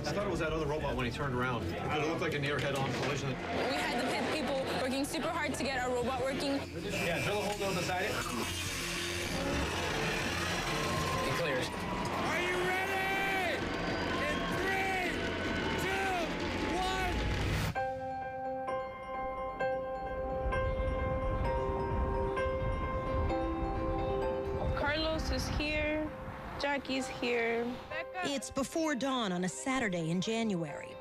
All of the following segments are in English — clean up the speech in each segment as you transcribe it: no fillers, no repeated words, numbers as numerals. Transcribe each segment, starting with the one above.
I thought it was that other robot when he turned around. It looked like a near head-on collision. We had the pit people working super hard to get our robot working. Yeah, drill a hole down beside it. He clears. Are you ready? In 3, 2, 1. Carlos is here. Jackie's here. It's before dawn on a Saturday in January.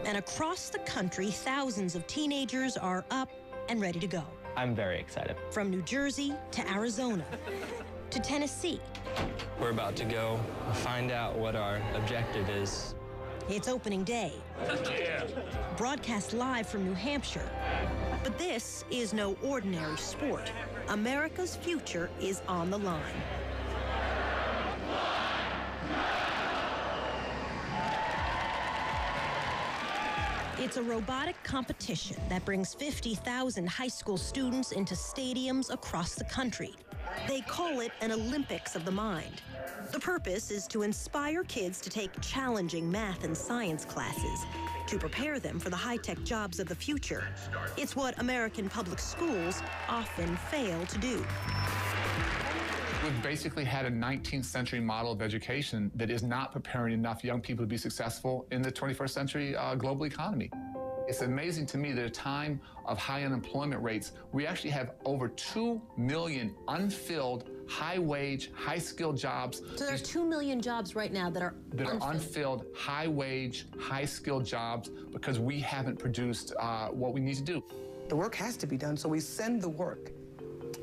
And across the country, thousands of teenagers are up and ready to go. I'm very excited. From New Jersey to Arizona to Tennessee. We're about to go find out what our objective is. It's opening day. Yeah. Broadcast live from New Hampshire. But this is no ordinary sport. America's future is on the line. It's a robotic competition that brings 50,000 high school students into stadiums across the country. They call it an Olympics of the mind. The purpose is to inspire kids to take challenging math and science classes, to prepare them for the high-tech jobs of the future. It's what American public schools often fail to do. We've basically had a 19th century model of education that is not preparing enough young people to be successful in the 21st century global economy. It's amazing to me that at a time of high unemployment rates, we actually have over 2 million unfilled, high-wage, high-skilled jobs. So there's 2 million jobs right now that are unfilled, high-wage, high-skilled jobs because we haven't produced what we need to do. The work has to be done, so we send the work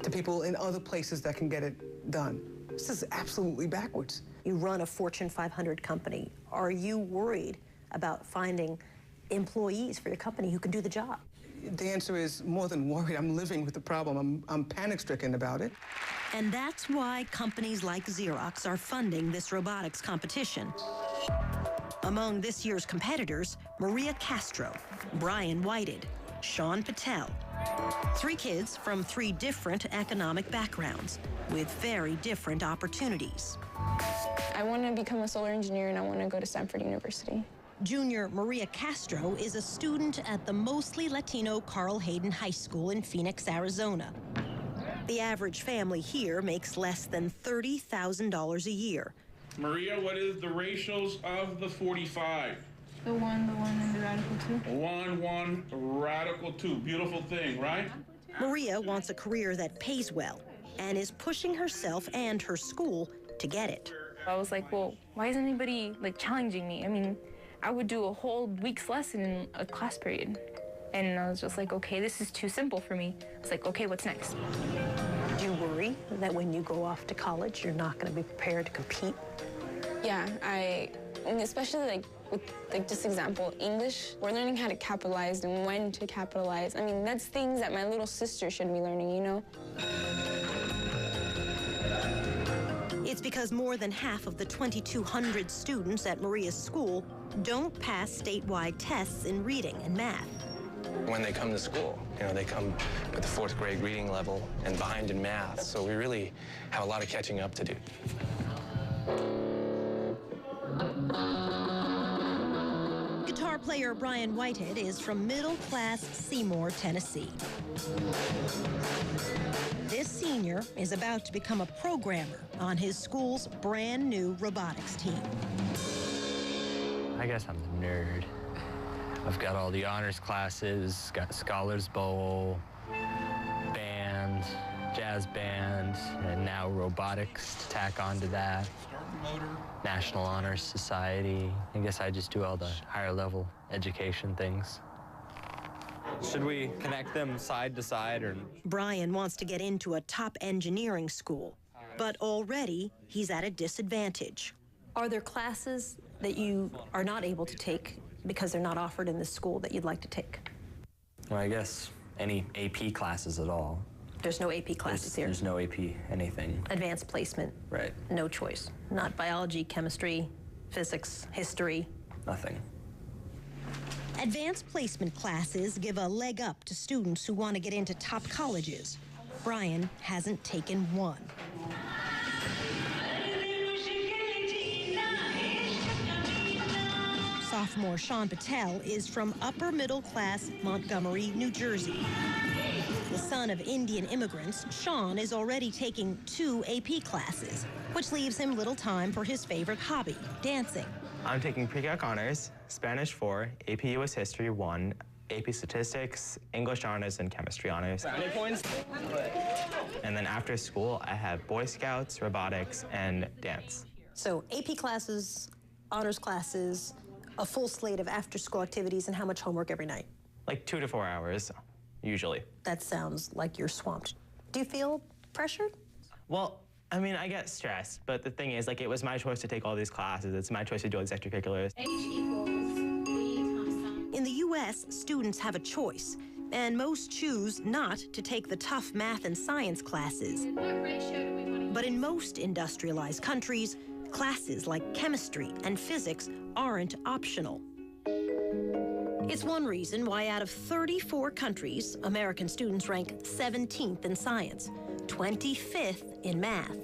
to people in other places that can get it done. This is absolutely backwards. You run a Fortune 500 company. Are you worried about finding employees for your company who can do the job? The answer is more than worried. I'm living with the problem. I'm panic-stricken about it. And that's why companies like Xerox are funding this robotics competition. Among this year's competitors, Maria Castro, Brian Whited, Sean Patel. 3 kids from 3 different economic backgrounds with very different opportunities. I want to become a solar engineer and I want to go to Stanford University. Junior Maria Castro is a student at the mostly Latino Carl Hayden High School in Phoenix, Arizona. The average family here makes less than $30,000 a year. Maria, what is the ratios of the 45? The 1, and the radical 2. 1, 1, radical 2. Beautiful thing, right? Maria wants a career that pays well and is pushing herself and her school to get it. I was like, well, why isn't anybody challenging me? I mean, I would do a whole week's lesson in a class period. And I was just like, okay, this is too simple for me. I was like, okay, what's next? Do you worry that when you go off to college, you're not going to be prepared to compete? Yeah, and especially with this example, English, we're learning how to capitalize and when to capitalize. I mean, that's things that my little sister should be learning, you know? It's because more than half of the 2,200 students at Maria's school don't pass statewide tests in reading and math. When they come to school, they come with the 4th grade reading level and behind in math, so we really have a lot of catching up to do. Guitar player Brian Whitehead is from middle-class Seymour, Tennessee. This senior is about to become a programmer on his school's brand new robotics team. I guess I'm the nerd. I've got all the honors classes, got Scholars Bowl, band, jazz band, and now robotics to tack onto that. National Honor Society. I guess I just do all the higher level education things. Should we connect them side to side or? Brian wants to get into a top engineering school, but already he's at a disadvantage. Are there classes that you are not able to take because they're not offered in the school that you'd like to take? Well, I guess any AP classes at all. There's no AP classes here? There's no AP anything. Advanced placement? Right. No choice? Not biology, chemistry, physics, history? Nothing. Advanced placement classes give a leg up to students who want to get into top colleges. Brian hasn't taken one. Sophomore Sean Patel is from upper-middle-class Montgomery, New Jersey. The son of Indian immigrants, Sean is already taking 2 AP classes, which leaves him little time for his favorite hobby, dancing. I'm taking Pre-Calc Honors, Spanish 4, AP US History 1, AP Statistics, English Honors, and Chemistry Honors. And then after school, I have Boy Scouts, robotics, and dance. So AP classes, honors classes, a full slate of after-school activities, and how much homework every night? Like 2 to 4 hours, usually. That sounds like you're swamped. Do you feel pressured? Well, I mean, I get stressed, but the thing is, like, it was my choice to take all these classes. It's my choice to do all these extracurriculars. In the U.S., students have a choice, and most choose not to take the tough math and science classes. But in most industrialized countries, classes like chemistry and physics aren't optional. It's one reason why out of 34 countries, American students rank 17th in science, 25th in math.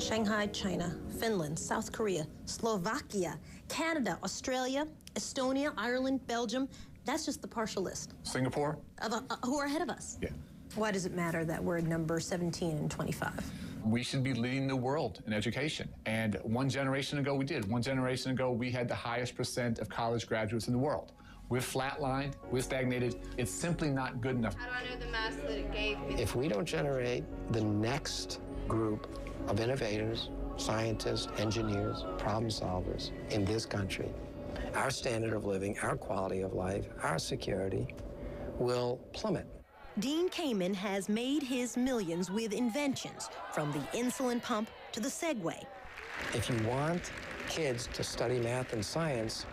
Shanghai, China, Finland, South Korea, Slovakia, Canada, Australia, Estonia, Ireland, Belgium. That's just the partial list. Singapore? Of who are ahead of us. Yeah. Why does it matter that we're number 17 and 25? We should be leading the world in education. And one generation ago, we did. One generation ago, we had the highest % of college graduates in the world. We're flatlined, we're stagnated. It's simply not good enough. How do I know the mass that it gave me? If we don't generate the next group of innovators, scientists, engineers, problem solvers in this country, our standard of living, our quality of life, our security will plummet. Dean Kamen has made his millions with inventions, from the insulin pump to the Segway. If you want kids to study math and science,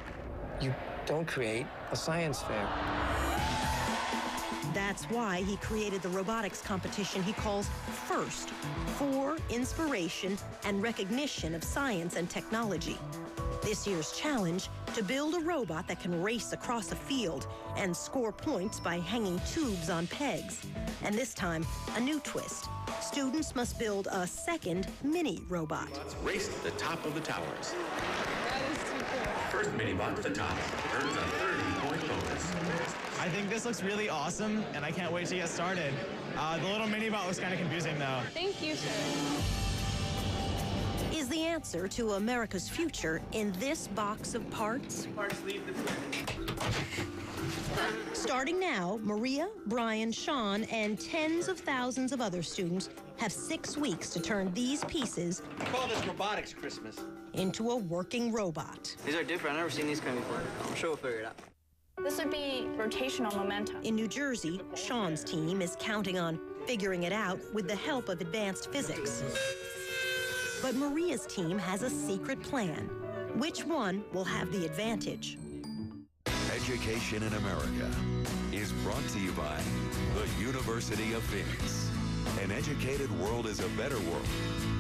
you don't create a science fair. That's why he created the robotics competition he calls FIRST, for inspiration and recognition of science and technology. This year's challenge, to build a robot that can race across a field and score points by hanging tubes on pegs. And this time, a new twist. Students must build a second mini robot. Let's race to the top of the towers. First mini-bot to the top earns a 30-point bonus. I think this looks really awesome, and I can't wait to get started. The little mini-bot looks kind of confusing, though. Thank you, sir. Is the answer to America's future in this box of parts? Starting now, Maria, Brian, Sean, and tens of thousands of other students have 6 weeks to turn these pieces Call this Robotics Christmas into a working robot. These are different. I've never seen these kind before. I'm sure we'll figure it out. This would be rotational momentum. In New Jersey, Sean's team is counting on figuring it out with the help of advanced physics. But Maria's team has a secret plan. Which one will have the advantage? Education in America is brought to you by the University of Phoenix. An educated world is a better world.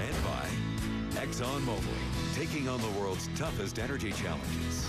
And by ExxonMobil, taking on the world's toughest energy challenges.